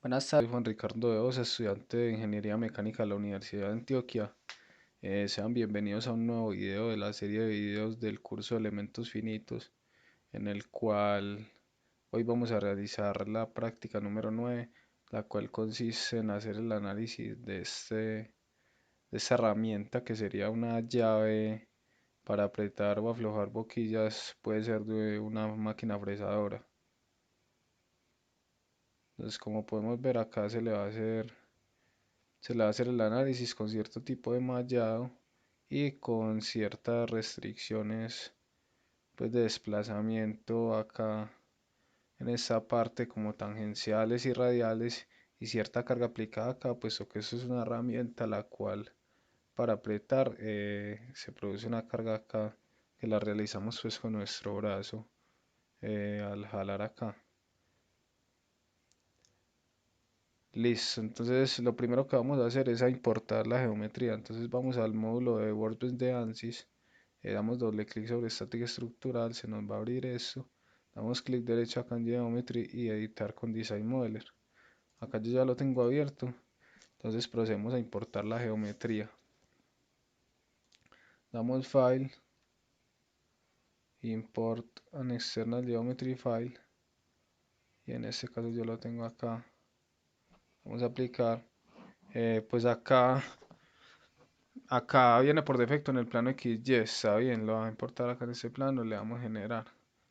Buenas tardes, soy Juan Ricardo de Osa, estudiante de Ingeniería Mecánica de la Universidad de Antioquia. Sean bienvenidos a un nuevo video de la serie de videos del curso de Elementos Finitos, en el cual hoy vamos a realizar la práctica número 9, la cual consiste en hacer el análisis de esta herramienta que sería una llave para apretar o aflojar boquillas, puede ser de una máquina fresadora. Entonces, como podemos ver acá, se le va a hacer el análisis con cierto tipo de mallado y con ciertas restricciones pues de desplazamiento acá en esta parte, como tangenciales y radiales, y cierta carga aplicada acá, puesto que eso es una herramienta la cual para apretar se produce una carga acá que la realizamos pues con nuestro brazo al jalar acá. Listo, entonces lo primero que vamos a hacer es a importar la geometría. Entonces vamos al módulo de WordPress de ANSYS, damos doble clic sobre estática estructural, se nos va a abrir esto, damos clic derecho acá en Geometry y editar con Design Modeler. Acá yo ya lo tengo abierto, entonces procedemos a importar la geometría. Damos File, Import an External Geometry File, y en este caso yo lo tengo acá. Vamos a aplicar, pues acá viene por defecto en el plano XY, está bien, lo va a importar acá en este plano, le damos generar.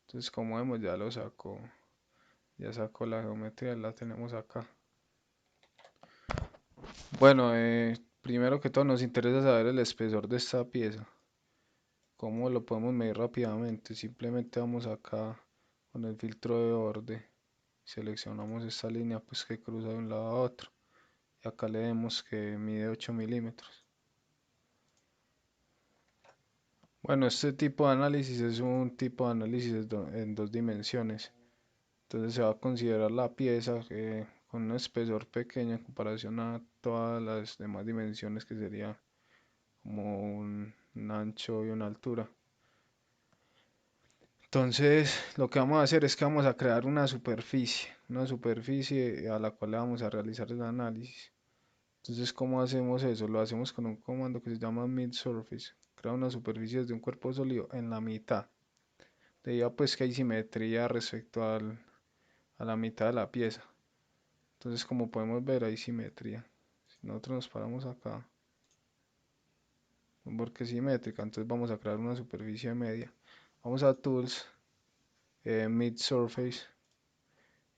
Entonces como vemos ya lo sacó, ya sacó la geometría, la tenemos acá. Bueno, primero que todo nos interesa saber el espesor de esta pieza. ¿Cómo lo podemos medir rápidamente? Simplemente vamos acá con el filtro de borde, seleccionamos esta línea pues que cruza de un lado a otro y acá le vemos que mide 8 milímetros. Bueno, este tipo de análisis es un tipo de análisis en dos dimensiones. Entonces se va a considerar la pieza con un espesor pequeño en comparación a todas las demás dimensiones que sería como un ancho y una altura. Entonces lo que vamos a hacer es que vamos a crear una superficie a la cual le vamos a realizar el análisis. Entonces, ¿cómo hacemos eso? Lo hacemos con un comando que se llama mid surface. Crea una superficie desde un cuerpo sólido en la mitad. Debido a pues que hay simetría respecto a la mitad de la pieza. Entonces, como podemos ver, hay simetría. Si nosotros nos paramos acá, porque es simétrica, entonces vamos a crear una superficie media. Vamos a Tools, Mid Surface,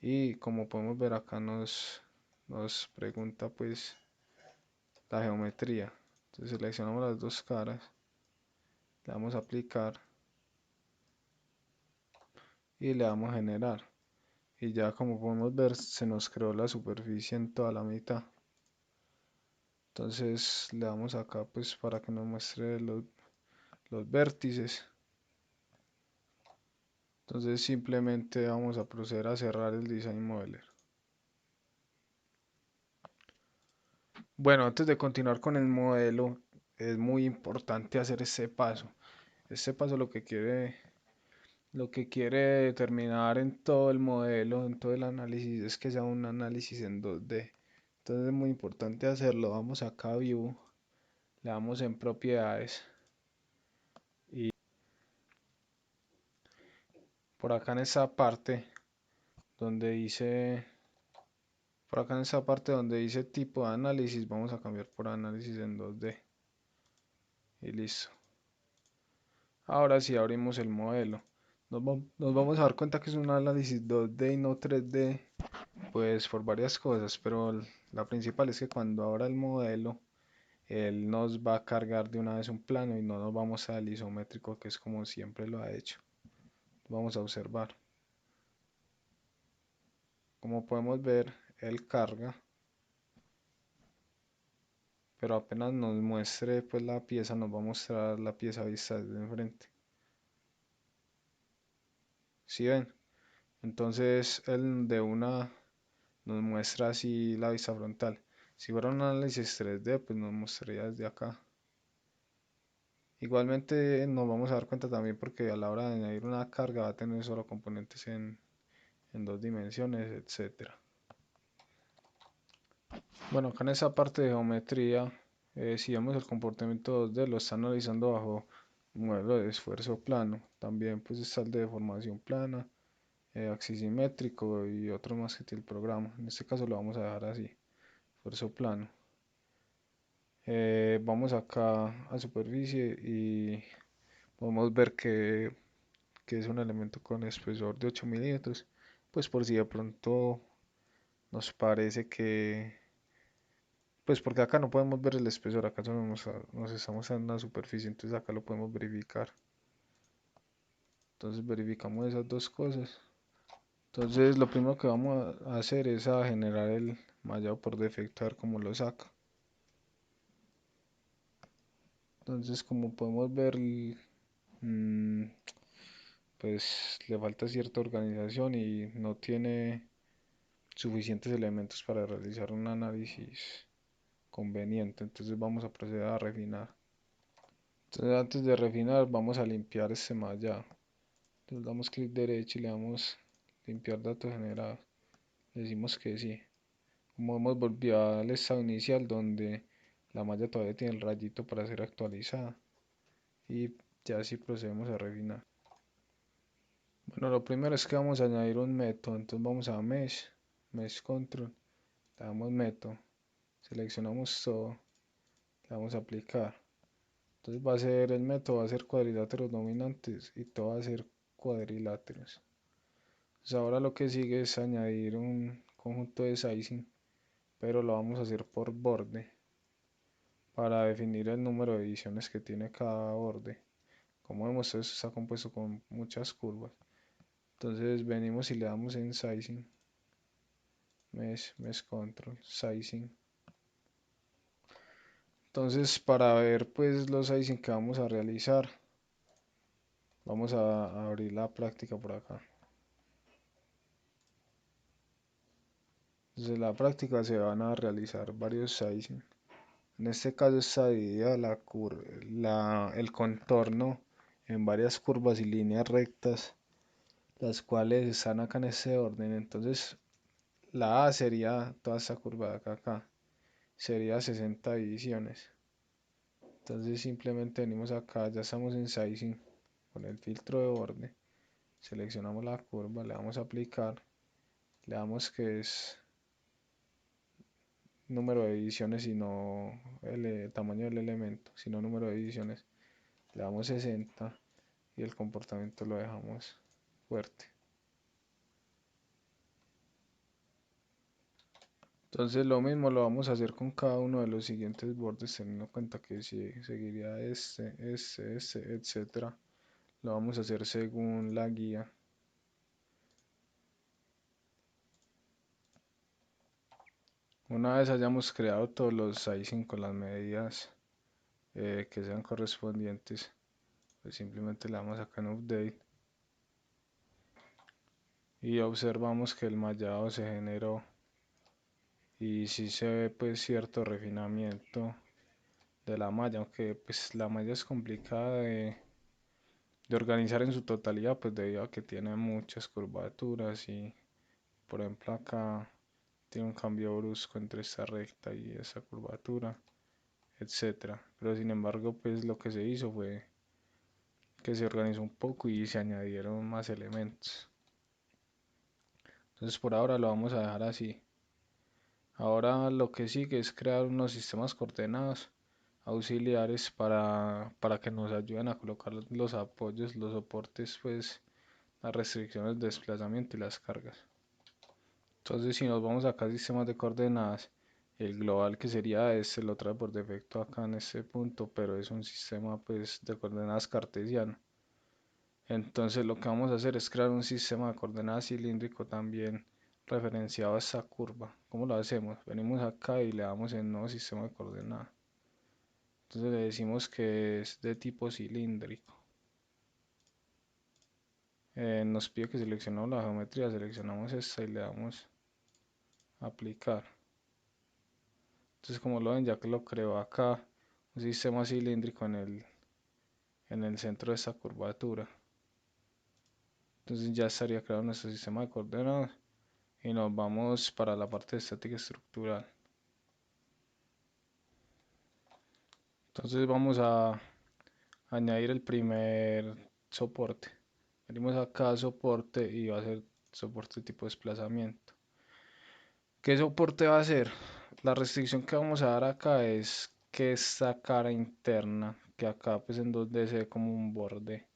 y como podemos ver acá nos pregunta pues la geometría. Entonces seleccionamos las dos caras, le damos a aplicar y le damos a generar. Y ya como podemos ver se nos creó la superficie en toda la mitad. Entonces le damos acá pues para que nos muestre los vértices. Entonces simplemente vamos a proceder a cerrar el Design Modeler. Bueno, antes de continuar con el modelo, es muy importante hacer este paso. Este paso lo que quiere determinar en todo el modelo, en todo el análisis, es que sea un análisis en 2D. Entonces es muy importante hacerlo. Vamos acá a View, le damos en Propiedades y por acá en esa parte donde dice, por acá en esa parte donde dice tipo de análisis, vamos a cambiar por análisis en 2D y listo. Ahora sí abrimos el modelo. Nos vamos a dar cuenta que es un análisis 2D y no 3D, pues por varias cosas, pero la principal es que cuando abra el modelo, él nos va a cargar de una vez un plano y no nos vamos al isométrico, que es como siempre lo ha hecho. Vamos a observar. Como podemos ver, él carga, pero apenas nos muestre pues la pieza, nos va a mostrar la pieza vista desde enfrente. ¿Sí ven? Entonces él de una nos muestra así la vista frontal. Si fuera un análisis 3D, pues nos mostraría desde acá. Igualmente nos vamos a dar cuenta también porque a la hora de añadir una carga va a tener solo componentes en dos dimensiones, etcétera. Bueno, acá en esa parte de geometría, si vemos el comportamiento 2D, lo está analizando bajo un modelo de esfuerzo plano. También pues está el de deformación plana, axisimétrico y otro más que tiene el programa. En este caso lo vamos a dejar así, esfuerzo plano. Vamos acá a superficie y podemos ver que es un elemento con espesor de 8 milímetros. Pues por si de pronto nos parece que, pues porque acá no podemos ver el espesor, acá solo nos estamos en una superficie, entonces acá lo podemos verificar. Entonces verificamos esas dos cosas. Entonces lo primero que vamos a hacer es a generar el mallado por defecto, a ver cómo lo saca. Entonces como podemos ver, mm, pues le falta cierta organización y no tiene suficientes elementos para realizar un análisis conveniente. Entonces vamos a proceder a refinar. Entonces antes de refinar vamos a limpiar este mallado. Entonces damos clic derecho y le damos limpiar datos generados. Le decimos que sí. Como hemos volvido al estado inicial donde la malla todavía tiene el rayito para ser actualizada. Y ya así procedemos a refinar. Bueno, lo primero es que vamos a añadir un método. Entonces vamos a Mesh Control, le damos método, seleccionamos todo, le damos a aplicar. Entonces va a ser el método, va a ser cuadriláteros dominantes y todo va a ser cuadriláteros. Entonces ahora lo que sigue es añadir un conjunto de sizing, pero lo vamos a hacer por borde para definir el número de ediciones que tiene cada borde. Como vemos, esto está compuesto con muchas curvas. Entonces venimos y le damos en sizing, mesh control, sizing. Entonces para ver pues los sizing que vamos a realizar, vamos a abrir la práctica por acá. Desde la práctica se van a realizar varios sizing. En este caso está dividida el contorno en varias curvas y líneas rectas, las cuales están acá en este orden. Entonces la A sería toda esta curva de acá, sería 60 divisiones. Entonces simplemente venimos acá, ya estamos en sizing con el filtro de borde, seleccionamos la curva, le damos a aplicar, le damos que es número de ediciones y no el tamaño del elemento, sino número de ediciones. Le damos 60 y el comportamiento lo dejamos fuerte. Entonces lo mismo lo vamos a hacer con cada uno de los siguientes bordes, teniendo en cuenta que si seguiría este, etcétera. Lo vamos a hacer según la guía. Una vez hayamos creado todos los sizing con las medidas que sean correspondientes, pues simplemente le damos acá en Update y observamos que el mallado se generó y si se ve pues cierto refinamiento de la malla, aunque pues la malla es complicada de organizar en su totalidad, pues debido a que tiene muchas curvaturas y por ejemplo acá tiene un cambio brusco entre esta recta y esa curvatura, etcétera. Pero sin embargo pues lo que se hizo fue que se organizó un poco y se añadieron más elementos. Entonces por ahora lo vamos a dejar así. Ahora lo que sigue es crear unos sistemas coordenados auxiliares para que nos ayuden a colocar los apoyos, los soportes, pues las restricciones de desplazamiento y las cargas. Entonces si nos vamos acá a sistemas de coordenadas, el global que sería este lo trae por defecto acá en este punto, pero es un sistema pues de coordenadas cartesiano. Entonces lo que vamos a hacer es crear un sistema de coordenadas cilíndrico también referenciado a esta curva. ¿Cómo lo hacemos? Venimos acá y le damos en nuevo sistema de coordenadas. Entonces le decimos que es de tipo cilíndrico. Nos pide que seleccionemos la geometría, seleccionamos esta y le damos a aplicar. Entonces como lo ven, ya que lo creo acá, un sistema cilíndrico en el centro de esta curvatura. Entonces ya estaría creado nuestro sistema de coordenadas y nos vamos para la parte de estática estructural. Entonces vamos a añadir el primer soporte. Venimos acá a soporte y va a ser soporte tipo desplazamiento. ¿Qué soporte va a ser? La restricción que vamos a dar acá es que esta cara interna, que acá pues en donde se ve como un borde,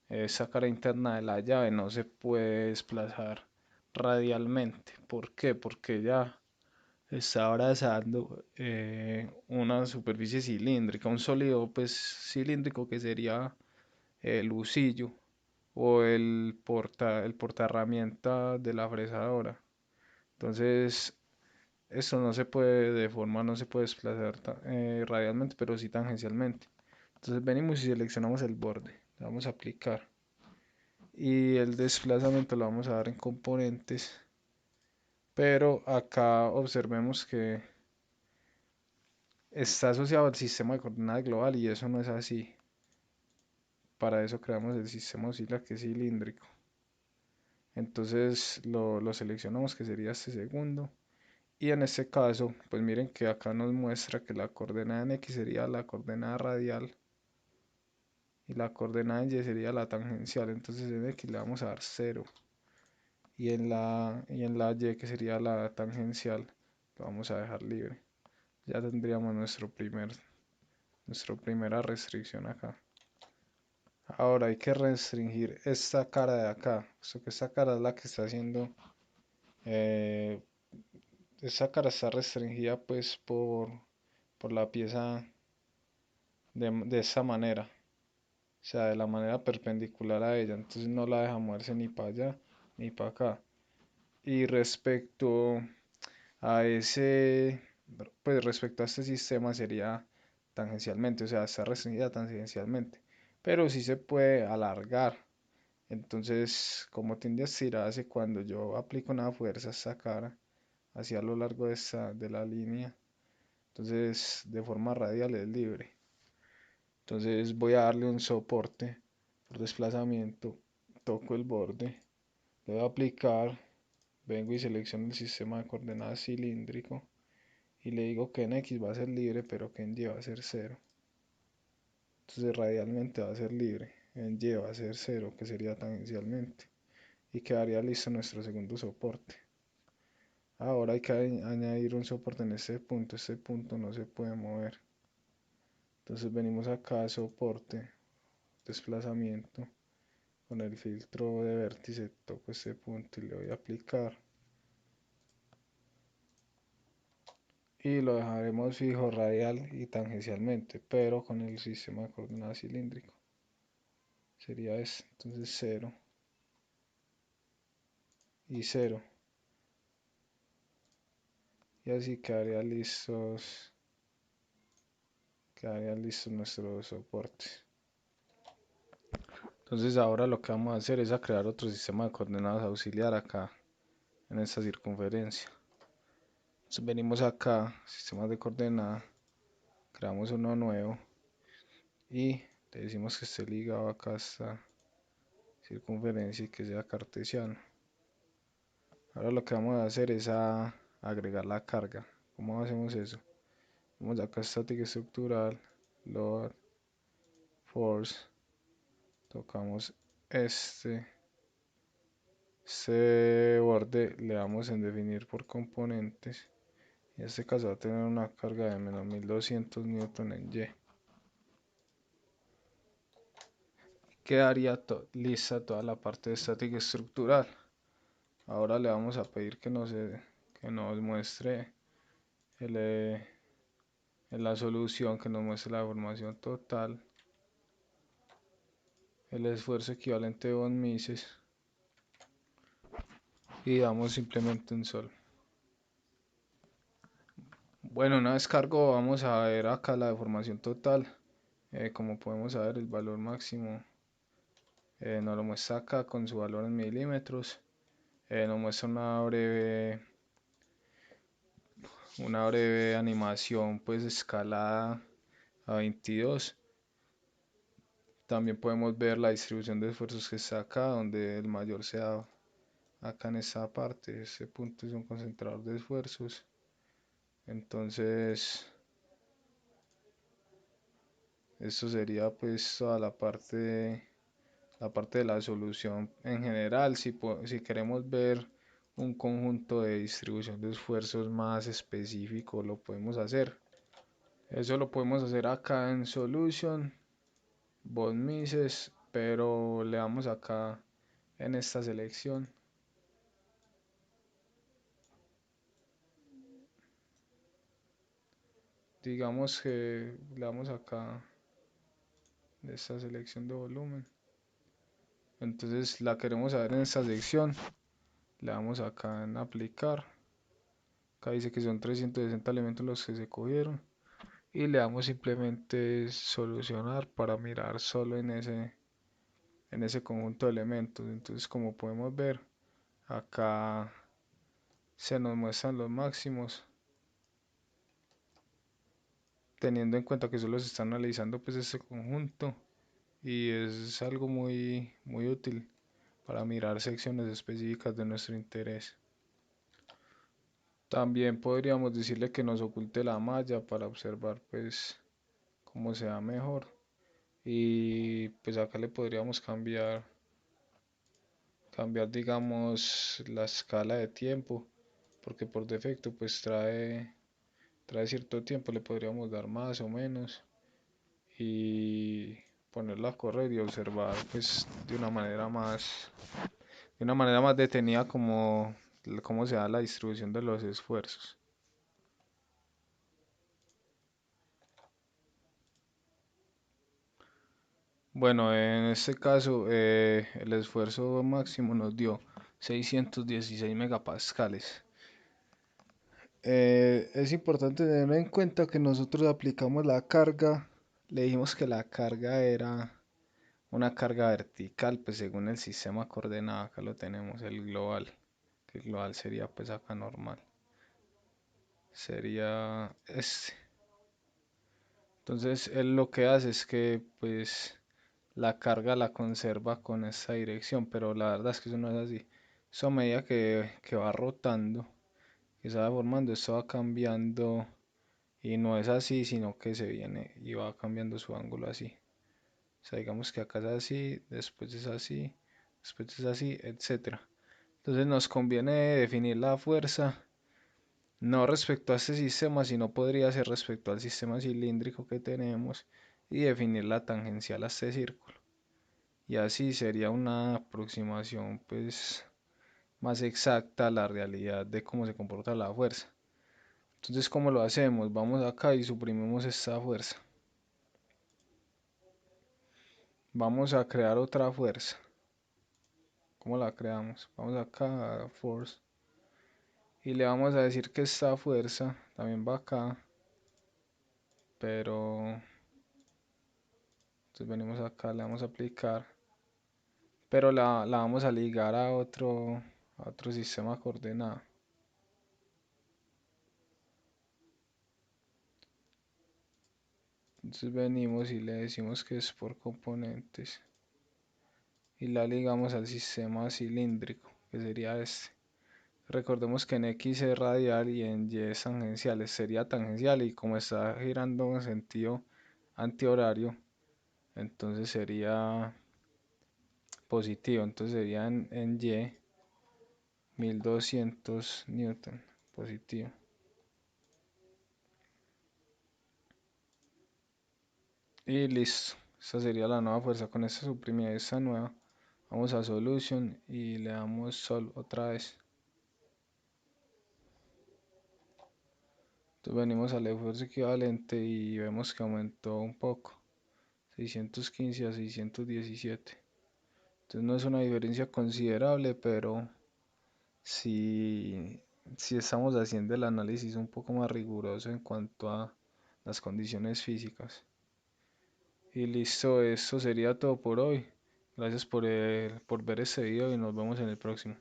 esa cara interna de la llave no se puede desplazar radialmente. ¿Por qué? Porque ya está abrazando una superficie cilíndrica, un sólido pues cilíndrico que sería el husillo o el porta herramienta de la fresadora. Entonces, esto no se puede deformar, no se puede desplazar radialmente, pero sí tangencialmente. Entonces venimos y seleccionamos el borde, le vamos a aplicar y el desplazamiento lo vamos a dar en componentes, pero acá observemos que está asociado al sistema de coordenadas global y eso no es así. Para eso creamos el sistema oscila que es cilíndrico. Entonces lo seleccionamos que sería este segundo. Y en este caso, pues miren que acá nos muestra que la coordenada en X sería la coordenada radial y la coordenada en Y sería la tangencial. Entonces en X le vamos a dar 0 y en la Y que sería la tangencial lo vamos a dejar libre. Ya tendríamos nuestra primera restricción acá. Ahora hay que restringir esta cara de acá. Esto que esta cara es la que está haciendo. eh, Esta cara está restringida pues por la pieza de esta manera. O sea, de la manera perpendicular a ella. Entonces no la deja moverse ni para allá ni para acá. Y a ese, respecto a este sistema sería tangencialmente. O sea, está restringida tangencialmente. Pero sí se puede alargar. Entonces, como tiende a estirarse cuando yo aplico una fuerza a esta cara hacia lo largo de la línea, entonces de forma radial es libre. Entonces voy a darle un soporte por desplazamiento, toco el borde, le voy a aplicar, vengo y selecciono el sistema de coordenadas cilíndrico y le digo que en X va a ser libre, pero que en Y va a ser 0. Entonces radialmente va a ser libre, en Y va a ser 0, que sería tangencialmente. Y quedaría listo nuestro segundo soporte. Ahora hay que añadir un soporte en este punto no se puede mover. Entonces venimos acá a soporte, desplazamiento, con el filtro de vértice toco este punto y le voy a aplicar. Y lo dejaremos fijo radial y tangencialmente, pero con el sistema de coordenadas cilíndrico. Sería este, entonces 0 y 0. Y así quedarían listos nuestros soportes. Entonces ahora lo que vamos a hacer es a crear otro sistema de coordenadas auxiliar acá en esta circunferencia. Entonces venimos acá, sistemas de coordenadas, creamos uno nuevo y le decimos que esté ligado acá a esta circunferencia y que sea cartesiano. Ahora lo que vamos a hacer es agregar la carga. ¿Cómo hacemos eso? Vamos acá a estática estructural, load, force, tocamos este borde, le damos en definir por componentes. En este caso va a tener una carga de menos 1200 newton en Y. Quedaría lista toda la parte de estática estructural. Ahora le vamos a pedir que nos muestre en la solución, que nos muestre la deformación total, el esfuerzo equivalente de von Mises y damos simplemente un sol. Bueno, una vez cargo vamos a ver acá la deformación total. Como podemos ver, el valor máximo nos lo muestra acá con su valor en milímetros. Nos muestra una breve animación pues escalada a 22. También podemos ver la distribución de esfuerzos que está acá, donde el mayor se da acá en esta parte. Este punto es un concentrador de esfuerzos. Entonces Esto sería pues toda la parte de la solución en general. Si queremos ver un conjunto de distribución de esfuerzos más específico, lo podemos hacer. Eso lo podemos hacer acá en Solution, von Mises, pero le damos acá en esta selección. Digamos que le damos acá de esta selección de volumen. Entonces la queremos saber en esta sección. Le damos acá en aplicar. Acá dice que son 360 elementos los que se cogieron. Y le damos simplemente solucionar para mirar solo en ese conjunto de elementos. Entonces, como podemos ver, acá se nos muestran los máximos, teniendo en cuenta que solo se está analizando pues este conjunto, y es algo muy útil para mirar secciones específicas de nuestro interés. También podríamos decirle que nos oculte la malla para observar pues cómo se da mejor, y pues acá le podríamos cambiar digamos la escala de tiempo, porque por defecto pues trae cierto tiempo. Le podríamos dar más o menos y ponerla a correr y observar pues de una manera más detenida cómo se da la distribución de los esfuerzos. Bueno, en este caso el esfuerzo máximo nos dio 616 megapascales. Es importante tener en cuenta que nosotros aplicamos la carga. Le dijimos que la carga era una carga vertical, pues según el sistema coordenado. Acá lo tenemos, el global, que el global sería pues acá normal, sería este. Entonces él lo que hace es que pues la carga la conserva con esta dirección, pero la verdad es que eso no es así. Eso a medida que va rotando, que se va formando, esto va cambiando, y no es así, sino que se viene y va cambiando su ángulo así. O sea, digamos que acá es así, después es así, después es así, etcétera. Entonces nos conviene definir la fuerza no respecto a este sistema, sino podría ser respecto al sistema cilíndrico que tenemos, y definir la tangencial a este círculo. Y así sería una aproximación pues más exacta a la realidad de cómo se comporta la fuerza. Entonces, ¿cómo lo hacemos? Vamos acá y suprimimos esta fuerza. Vamos a crear otra fuerza. ¿Cómo la creamos? Vamos acá a Force y le vamos a decir que esta fuerza también va acá, pero entonces venimos acá, le vamos a aplicar, pero la vamos a ligar a otro sistema coordenado. Entonces venimos y le decimos que es por componentes y la ligamos al sistema cilíndrico, que sería este. Recordemos que en X es radial y en Y es tangencial. Sería tangencial, y como está girando en sentido antihorario, entonces sería positivo. Entonces sería en Y 1200 newton positivo. Y listo. Esta sería la nueva fuerza. Con esta suprimida esta nueva, vamos a Solution y le damos Solve otra vez. Entonces venimos al esfuerzo equivalente y vemos que aumentó un poco, 615 a 617. Entonces no es una diferencia considerable, pero si estamos haciendo el análisis un poco más riguroso en cuanto a las condiciones físicas. Y listo, esto sería todo por hoy. Gracias por ver este video y nos vemos en el próximo.